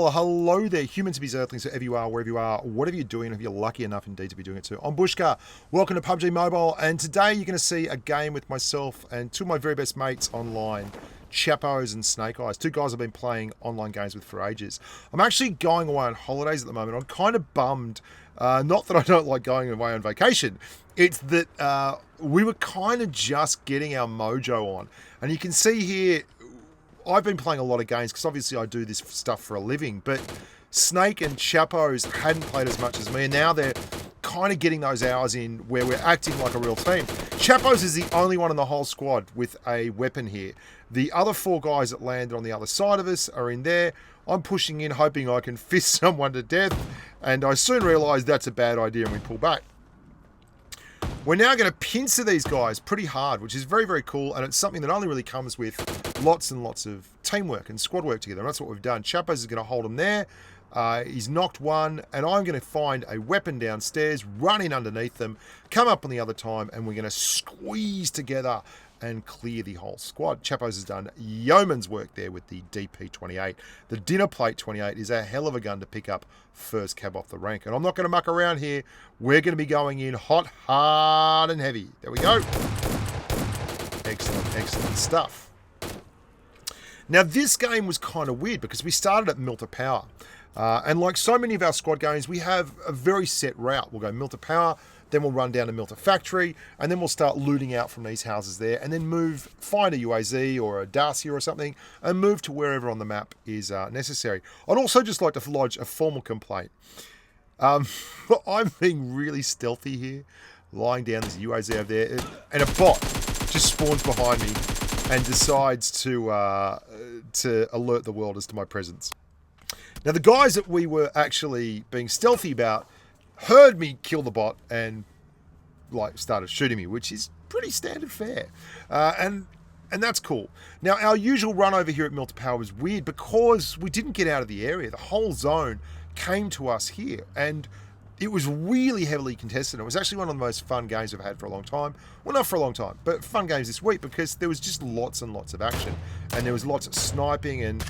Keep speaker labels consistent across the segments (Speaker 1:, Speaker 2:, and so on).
Speaker 1: Well, hello there, humans, bees, earthlings, wherever you are, wherever you are, whatever you're doing, if you're lucky enough indeed to be doing it too. I'm Bushka. Welcome to PUBG Mobile, and today you're going to see a game with myself and two of my very best mates online, Chapos and Snake Eyes. Two guys I've been playing online games with for ages. I'm actually going away on holidays at the moment. I'm kind of bummed. Not that I don't like going away on vacation. It's that we were kind of just getting our mojo on. And you can see here, I've been playing a lot of games because obviously I do this stuff for a living, but Snake and Chapos hadn't played as much as me, and now they're kind of getting those hours in where we're acting like a real team. Chapos is the only one in the whole squad with a weapon here. The other four guys that landed on the other side of us are in there. I'm pushing in, hoping I can fist someone to death, and I soon realise that's a bad idea and we pull back. We're now going to pincer these guys pretty hard, which is very, very cool, and it's something that only really comes with lots and lots of teamwork and squad work together, and that's what we've done. Chapos is going to hold him there. He's knocked one, and I'm going to find a weapon downstairs, run in underneath them, come up on the other time, and we're going to squeeze together and clear the whole squad. Chapos has done yeoman's work there with the DP28. The dinner plate 28 is a hell of a gun to pick up first cab off the rank. And I'm not going to muck around here. We're going to be going in hot, hard, and heavy. There we go. Excellent, excellent stuff. Now, this game was kind of weird because we started at Mylta Power. And like so many of our squad games, we have a very set route. We'll go Mylta Power, then we'll run down to Mylta Factory, and then we'll start looting out from these houses there, and then find a UAZ or a Dacia or something, and move to wherever on the map is necessary. I'd also just like to lodge a formal complaint. I'm being really stealthy here, lying down. There's a UAZ over there, and a bot just spawns behind me and decides to alert the world as to my presence. Now, the guys that we were actually being stealthy about heard me kill the bot and started shooting me, which is pretty standard fare, and that's cool. Now, our usual run over here at Mylta Power was weird because we didn't get out of the area. The whole zone came to us here, and it was really heavily contested. It was actually one of the most fun games I've had for a long time. Well, not for a long time, but fun games this week because there was just lots and lots of action, and there was lots of sniping. And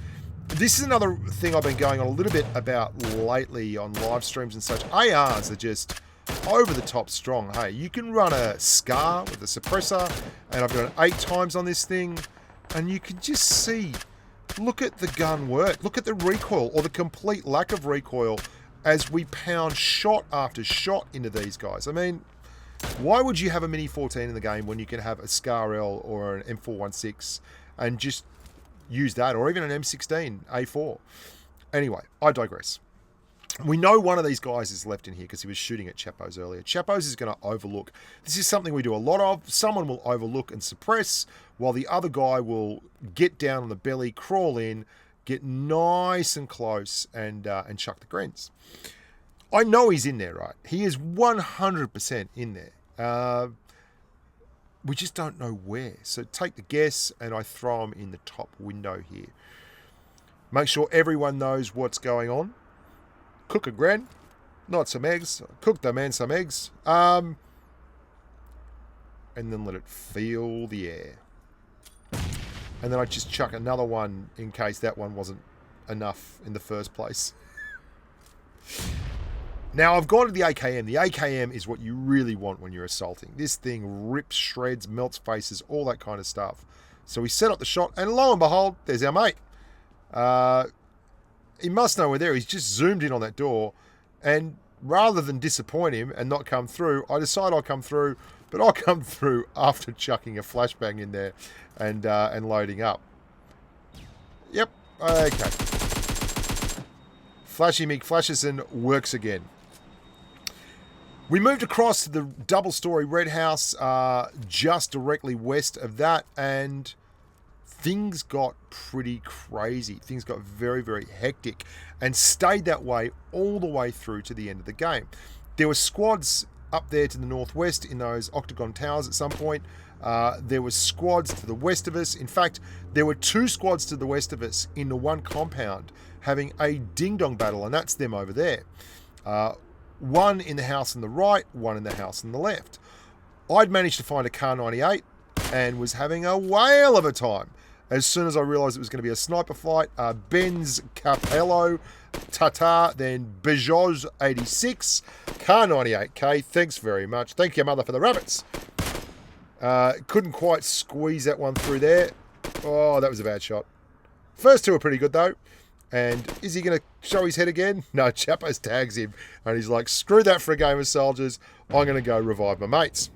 Speaker 1: this is another thing I've been going on a little bit about lately on live streams and such. ARs are just over the top strong. Hey, you can run a SCAR with a suppressor, and I've done it 8 times on this thing, and you can just see, look at the gun work. Look at the recoil, or the complete lack of recoil, as we pound shot after shot into these guys. I mean, why would you have a Mini 14 in the game when you can have a SCAR L or an M416 and just use that, or even an M16 A4. Anyway, I digress. We know one of these guys is left in here because he was shooting at Chapos earlier. Chapos is going to overlook. This is something we do a lot of. Someone will overlook and suppress, while the other guy will get down on the belly, crawl in, get nice and close, and chuck the grens. I know he's in there, right? He is 100% in there. We just don't know where. So take the guess, and I throw him in the top window here. Make sure everyone knows what's going on. Cook a gren, not some eggs. Cook the man some eggs. And then let it feel the air. And then I just chuck another one in case that one wasn't enough in the first place. Now, I've gone to the AKM. The AKM is what you really want when you're assaulting. This thing rips, shreds, melts faces, all that kind of stuff. So we set up the shot, and lo and behold, there's our mate. He must know we're there. He's just zoomed in on that door, and rather than disappoint him and not come through, I decide I'll come through, but I'll come through after chucking a flashbang in there and loading up. Yep, okay. Flashy McFlasherson works again. We moved across to the double-story red house just directly west of that, and things got pretty crazy. Things got very, very hectic and stayed that way all the way through to the end of the game. There were squads up there to the northwest in those octagon towers at some point. There were squads to the west of us. In fact, there were 2 squads to the west of us in the one compound having a ding-dong battle, and that's them over there. One in the house on the right, one in the house on the left. I'd managed to find a Kar 98 and was having a whale of a time. as soon as I realised it was going to be a sniper fight. Benz Capello, Tata, then Bejoz 86, Car 98K. Thanks very much. Thank you, mother, for the rabbits. Couldn't quite squeeze that one through there. Oh, that was a bad shot. First two are pretty good, though. And is he going to show his head again? No, Chappos tags him. And he's like, screw that for a game of soldiers. I'm going to go revive my mates.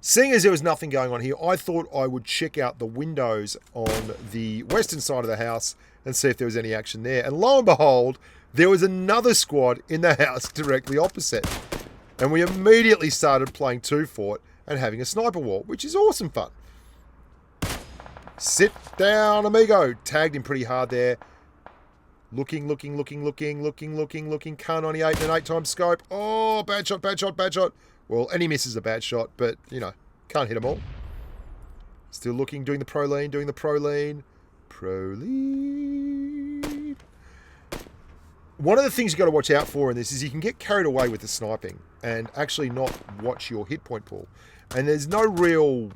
Speaker 1: Seeing as there was nothing going on here, I thought I would check out the windows on the western side of the house and see if there was any action there. And lo and behold, there was another squad in the house directly opposite. And we immediately started playing two fort and having a sniper war, which is awesome fun. Sit down, amigo. Tagged him pretty hard there. Looking. Car 98 and an 8-time scope. Oh, bad shot. Well, any miss is a bad shot, but, you know, can't hit them all. Still looking, doing the pro lean. One of the things you've got to watch out for in this is you can get carried away with the sniping and actually not watch your hit point pool. And there's no real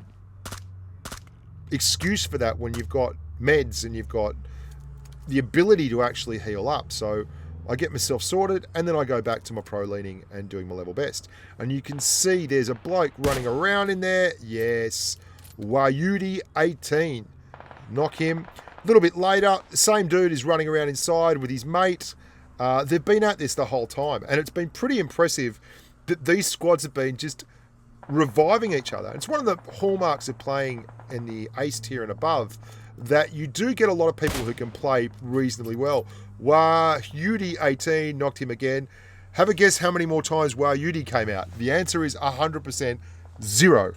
Speaker 1: excuse for that when you've got meds and you've got the ability to actually heal up. So I get myself sorted and then I go back to my pro leaning and doing my level best. And you can see there's a bloke running around in there. Yes. Wayudi 18. Knock him. A little bit later, the same dude is running around inside with his mate. They've been at this the whole time. And it's been pretty impressive that these squads have been just reviving each other. It's one of the hallmarks of playing in the ace tier and above that you do get a lot of people who can play reasonably well. Wayudi 18 knocked him again. Have a guess how many more times Wayudi came out. The answer is 100% 0.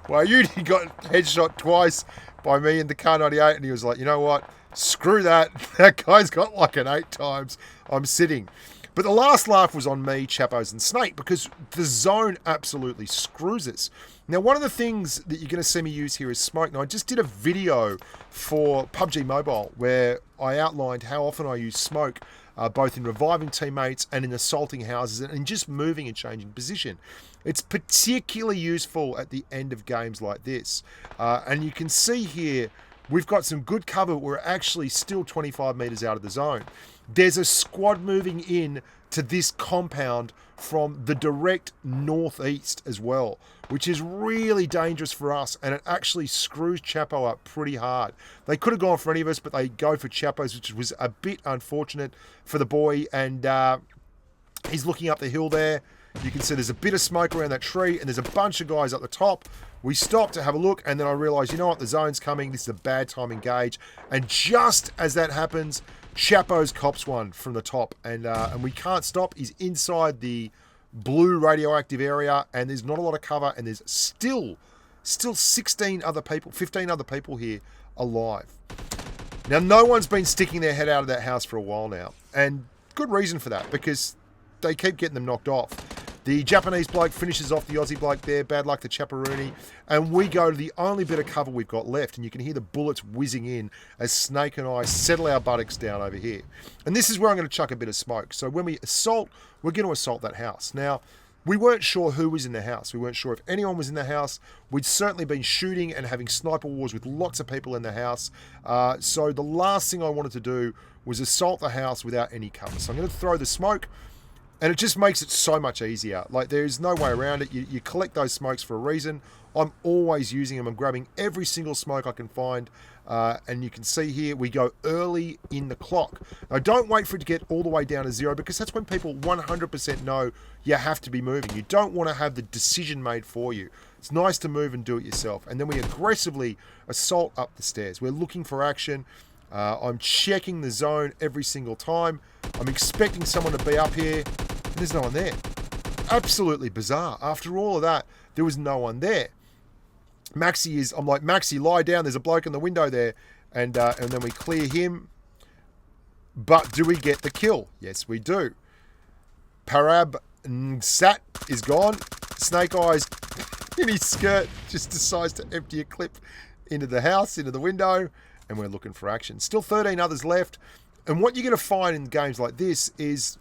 Speaker 1: Wayudi got headshot twice by me in the Car 98 and he was like, you know what? Screw that. That guy's got like an 8 times. I'm sitting. But the last laugh was on me, Chappos, and Snake because the zone absolutely screws us. Now, one of the things that you're going to see me use here is smoke. Now, I just did a video for PUBG Mobile where I outlined how often I use smoke, both in reviving teammates and in assaulting houses and in just moving and changing position. It's particularly useful at the end of games like this. And you can see here, we've got some good cover, but we're actually still 25 meters out of the zone. There's a squad moving in to this compound from the direct northeast as well, which is really dangerous for us, and it actually screws Chapo up pretty hard. They could have gone for any of us, but they go for Chapo's, which was a bit unfortunate for the boy, and he's looking up the hill there. You can see there's a bit of smoke around that tree, and there's a bunch of guys up the top. We stopped to have a look, and then I realised, you know what, the zone's coming. This is a bad time engage. And just as that happens, Chapo's cops one from the top, and we can't stop. He's inside the blue radioactive area, and there's not a lot of cover, and there's still 15 other people here alive. Now, no one's been sticking their head out of that house for a while now, and good reason for that, because they keep getting them knocked off. The Japanese bloke finishes off the Aussie bloke there, bad luck to Chaparoonie, and we go to the only bit of cover we've got left, and you can hear the bullets whizzing in as Snake and I settle our buttocks down over here. And this is where I'm going to chuck a bit of smoke. So when we assault, we're going to assault that house. Now, we weren't sure who was in the house. We weren't sure if anyone was in the house. We'd certainly been shooting and having sniper wars with lots of people in the house. So the last thing I wanted to do was assault the house without any cover. So I'm going to throw the smoke. And it just makes it so much easier. Like, there's no way around it. You collect those smokes for a reason. I'm always using them. I'm grabbing every single smoke I can find. And you can see here, we go early in the clock. Now, don't wait for it to get all the way down to 0, because that's when people 100% know you have to be moving. You don't want to have the decision made for you. It's nice to move and do it yourself. And then we aggressively assault up the stairs. We're looking for action. I'm checking the zone every single time. I'm expecting someone to be up here, and there's no one there. Absolutely bizarre. After all of that, there was no one there. I'm like, Maxi, lie down. There's a bloke in the window there. And then we clear him. But do we get the kill? Yes, we do. Parab Nsat is gone. Snake Eyes in his skirt just decides to empty a clip into the house, into the window. And we're looking for action. Still 13 others left. And what you're going to find in games like this is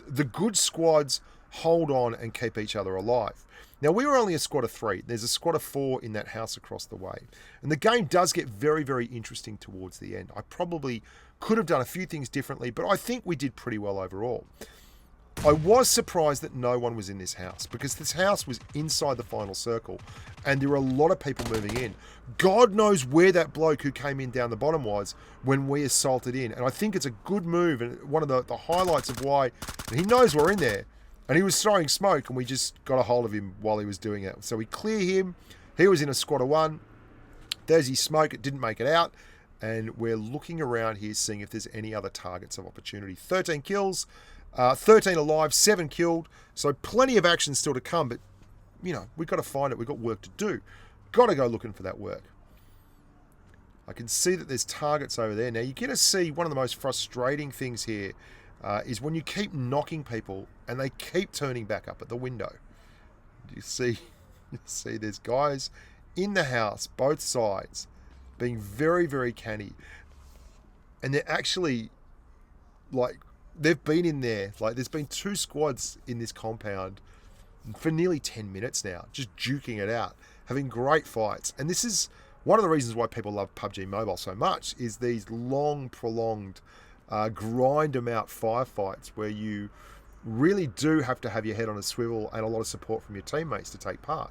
Speaker 1: the good squads hold on and keep each other alive. Now, we were only a squad of 3. There's a squad of 4 in that house across the way. And the game does get very, very interesting towards the end. I probably could have done a few things differently, but I think we did pretty well overall. I was surprised that no one was in this house, because this house was inside the final circle and there were a lot of people moving in. God knows where that bloke who came in down the bottom was when we assaulted in. And I think it's a good move, and one of the highlights of why he knows we're in there. And he was throwing smoke, and we just got a hold of him while he was doing it. So we clear him. He was in a squad of 1. There's his smoke. It didn't make it out. And we're looking around here, seeing if there's any other targets of opportunity. 13 kills, 13 alive, 7 killed. So plenty of action still to come. But, you know, we've got to find it. We've got work to do. Got to go looking for that work. I can see that there's targets over there. Now, you're going to see one of the most frustrating things here is when you keep knocking people and they keep turning back up at the window. You see there's guys in the house, both sides, being very, very canny. And they're actually, like, they've been in there. Like, there's been 2 squads in this compound for nearly 10 minutes now, just duking it out, having great fights. And this is one of the reasons why people love PUBG Mobile so much, is these long, prolonged grind them out firefights where you really do have to have your head on a swivel and a lot of support from your teammates to take part.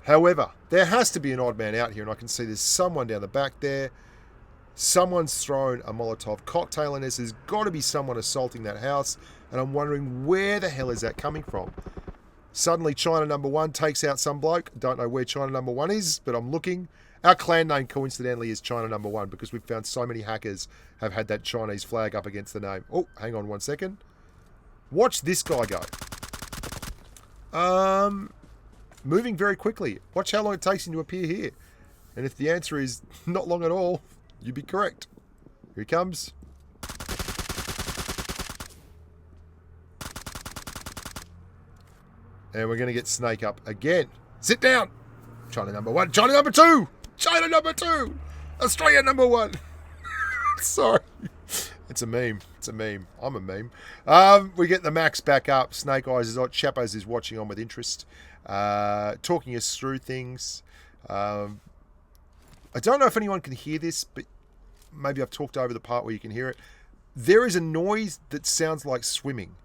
Speaker 1: However, there has to be an odd man out here, and I can see there's someone down the back there. Someone's thrown a Molotov cocktail in this. There's got to be someone assaulting that house, and I'm wondering where the hell is that coming from. Suddenly, China number 1 takes out some bloke. Don't know where China number 1 is, but I'm looking. Our clan name, coincidentally, is China number 1, because we've found so many hackers have had that Chinese flag up against the name. Oh, hang on 1 second. Watch this guy go. Moving very quickly. Watch how long it takes him to appear here. And if the answer is not long at all, you'd be correct. Here he comes. And we're going to get Snake up again. Sit down. China number 1. China number 2. China number 2. Australia number 1. Sorry. It's a meme. It's a meme. I'm a meme. We get the Max back up. Snake Eyes is on. Chappos is watching on with interest. Talking us through things. I don't know if anyone can hear this, but maybe I've talked over the part where you can hear it. There is a noise that sounds like swimming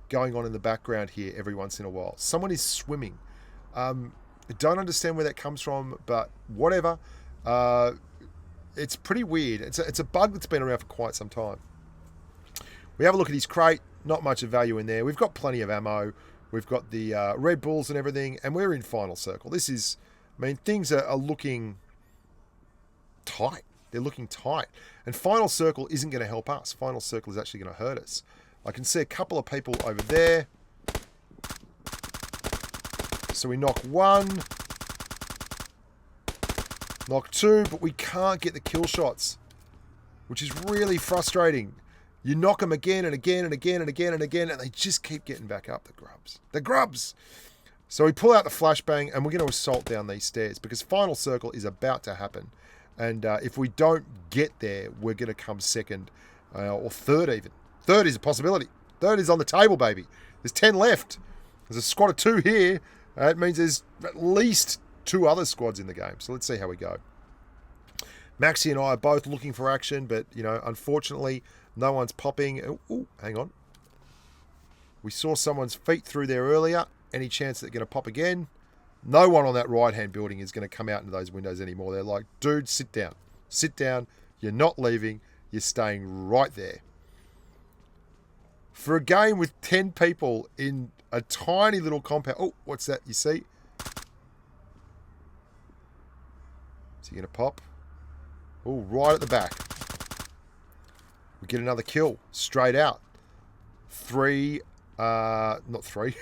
Speaker 1: going on in the background here every once in a while. Someone is swimming. I don't understand where that comes from, but whatever. It's pretty weird. It's a bug that's been around for quite some time. We have a look at his crate. Not much of value in there. We've got plenty of ammo. We've got the Red Bulls and everything, and we're in final circle. This is, I mean, things are looking tight. They're looking tight. And final circle isn't going to help us. Final circle is actually going to hurt us. I can see a couple of people over there. So we knock 1. Knock 2, but we can't get the kill shots, which is really frustrating. You knock them again and again and again and again and again, and they just keep getting back up. The grubs. The grubs! So we pull out the flashbang, and we're going to assault down these stairs, because final circle is about to happen. And if we don't get there, we're going to come second, or third even. Third is a possibility. Third is on the table, baby. There's 10 left. There's a squad of 2 here. That means there's at least 2 other squads in the game. So let's see how we go. Maxie and I are both looking for action, but, you know, unfortunately, no one's popping. Oh, hang on. We saw someone's feet through there earlier. Any chance they're going to pop again? No one on that right-hand building is going to come out into those windows anymore. They're like, dude, sit down. Sit down. You're not leaving. You're staying right there. For a game with 10 people in a tiny little compound. Oh, what's that you see? Is he going to pop? Oh, right at the back. We get another kill. Straight out. 3, not 3.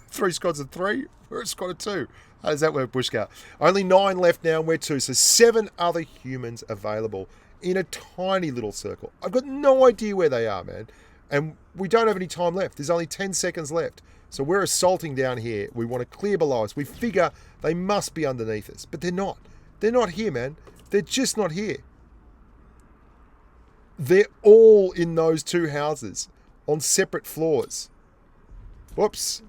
Speaker 1: 3 squads of 3. We're a squad of 2. How does that work, Bushka? Only 9 left now, and we're 2. So 7 other humans available in a tiny little circle. I've got no idea where they are, man. And we don't have any time left. There's only 10 seconds left. So we're assaulting down here. We want to clear below us. We figure they must be underneath us. But they're not. They're not here, man. They're just not here. They're all in those 2 houses on separate floors. Whoops.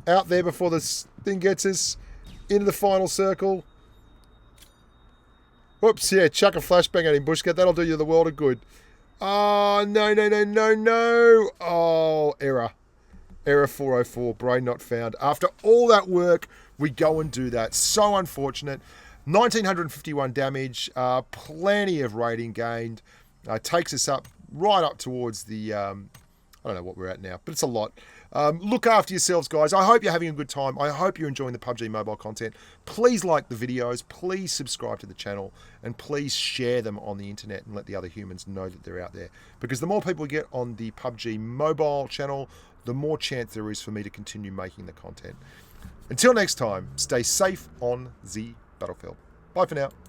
Speaker 1: Out there before this thing gets us into the final circle. Whoops, yeah, chuck a flashbang at him, Bushka. That'll do you the world of good. Oh, no, no, no, no, no. Oh, error. Error 404, brain not found. After all that work, we go and do that. So unfortunate. 1951 damage, plenty of rating gained. Takes us up, right up towards the, I don't know what we're at now, but it's a lot. Look after yourselves, guys. I hope you're having a good time. I hope you're enjoying the PUBG mobile content. Please like the videos. Please subscribe to the channel. And please share them on the internet and let the other humans know that they're out there. Because the more people we get on the PUBG mobile channel, the more chance there is for me to continue making the content. Until next time, stay safe on the battlefield. Bye for now.